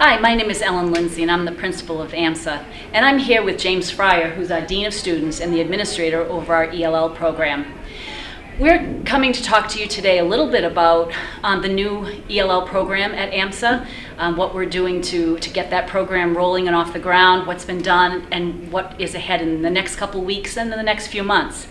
Hi, my name is Ellen Lindsay, and I'm the principal of AMSA. And I'm here with James Fryer, who's our Dean of Students and the administrator over our ELL program. We're coming to talk to you today a little bit about the new ELL program at AMSA, what we're doing to get that program rolling and off the ground, what's been done, and what is ahead in the next couple weeks and in the next few months.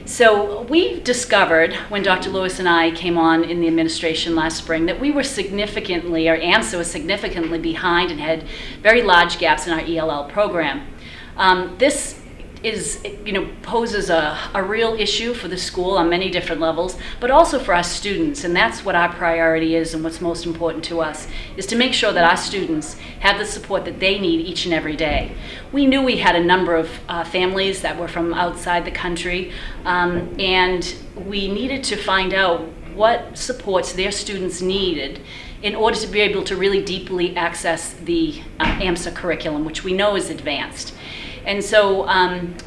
So we discovered when Dr. Lewis and I came on in the administration last spring that we were significantly, or AMSA was significantly behind and had very large gaps in our ELL program. This poses a real issue for the school on many different levels, but also for our students, and that's what our priority is and what's most important to us, is to make sure that our students have the support that they need each and every day. We knew we had a number of families that were from outside the country, and we needed to find out what supports their students needed in order to be able to really deeply access the AMSA curriculum, which we know is advanced. And so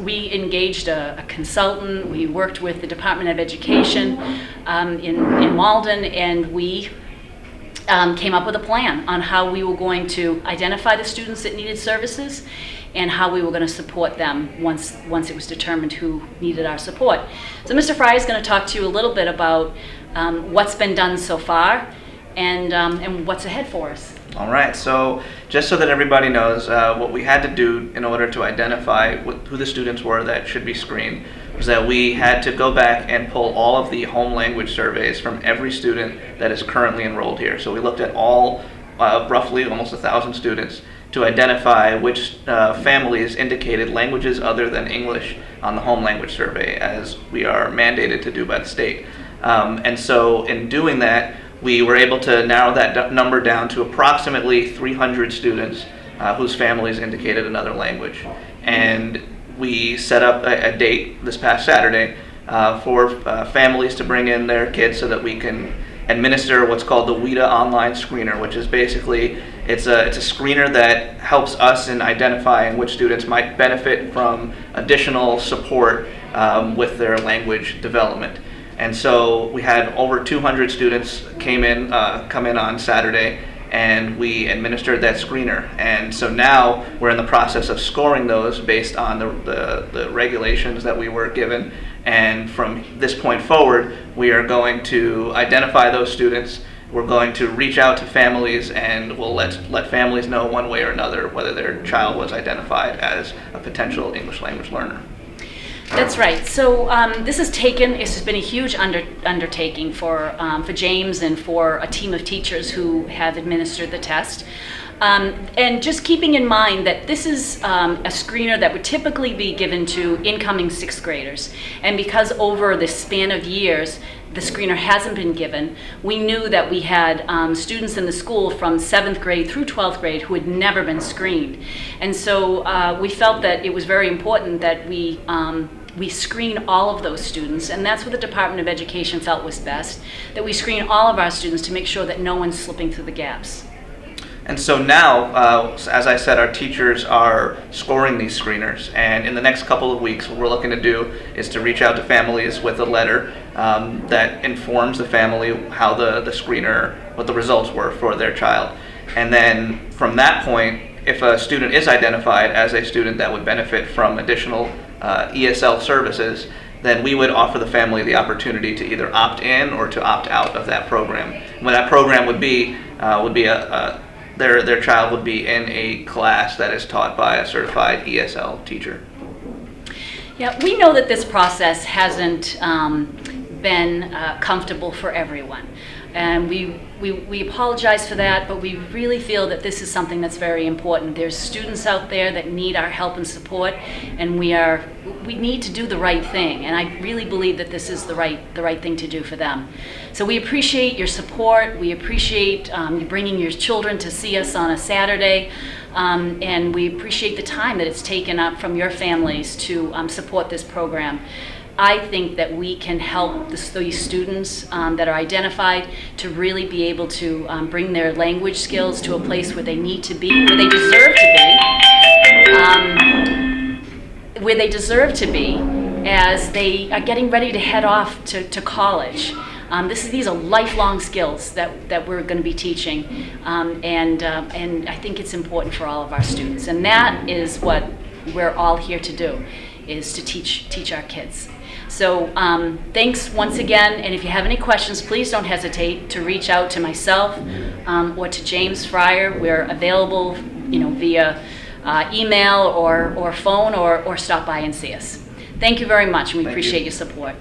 we engaged a consultant. We worked with the Department of Education in Malden, and we came up with a plan on how we were going to identify the students that needed services and how we were going to support them once it was determined who needed our support. So Mr. Fry is going to talk to you a little bit about what's been done so far and what's ahead for us. All right, so just so that everybody knows, what we had to do in order to identify who the students were that should be screened was that we had to go back and pull all of the home language surveys from every student that is currently enrolled here. So we looked at all, roughly almost 1,000 students, to identify which families indicated languages other than English on the home language survey, as we are mandated to do by the state. And so in doing that, we were able to narrow that number down to approximately 300 students whose families indicated another language. And we set up a date this past Saturday for families to bring in their kids so that we can administer what's called the WIDA online screener, which is basically, it's a screener that helps us in identifying which students might benefit from additional support with their language development. And so we had over 200 students come in on Saturday, and we administered that screener. And so now we're in the process of scoring those based on the regulations that we were given. And from this point forward, we are going to identify those students. We're going to reach out to families, and we'll let families know one way or another whether their child was identified as a potential English language learner. That's right. So this has been a huge undertaking for James and for a team of teachers who have administered the test. And just keeping in mind that this is a screener that would typically be given to incoming sixth graders. And because over the span of years, the screener hasn't been given, we knew that we had students in the school from 7th grade through 12th grade who had never been screened. And so we felt that it was very important that we screen all of those students, and that's what the Department of Education felt was best, that we screen all of our students to make sure that no one's slipping through the gaps. And so now, as I said, our teachers are scoring these screeners, and in the next couple of weeks what we're looking to do is to reach out to families with a letter that informs the family how the screener, what the results were for their child. And then from that point, if a student is identified as a student that would benefit from additional ESL services, then we would offer the family the opportunity to either opt in or to opt out of that program. What that program would be their child would be in a class that is taught by a certified ESL teacher. Yeah, we know that this process hasn't been comfortable for everyone. And we apologize for that, but we really feel that this is something that's very important. There's students out there that need our help and support, and we need to do the right thing. And I really believe that this is the right thing to do for them. So we appreciate your support. We appreciate you bringing your children to see us on a Saturday, and we appreciate the time that it's taken up from your families to support this program. I think that we can help these students that are identified to really be able to bring their language skills to a place where they need to be, where they deserve to be, as they are getting ready to head off to college. These are lifelong skills that we're going to be teaching, and I think it's important for all of our students. And that is what we're all here to do, is to teach our kids. So thanks once again, and if you have any questions, please don't hesitate to reach out to myself or to James Fryer. We're available, via email or phone, or stop by and see us. Thank you very much, and we appreciate your support.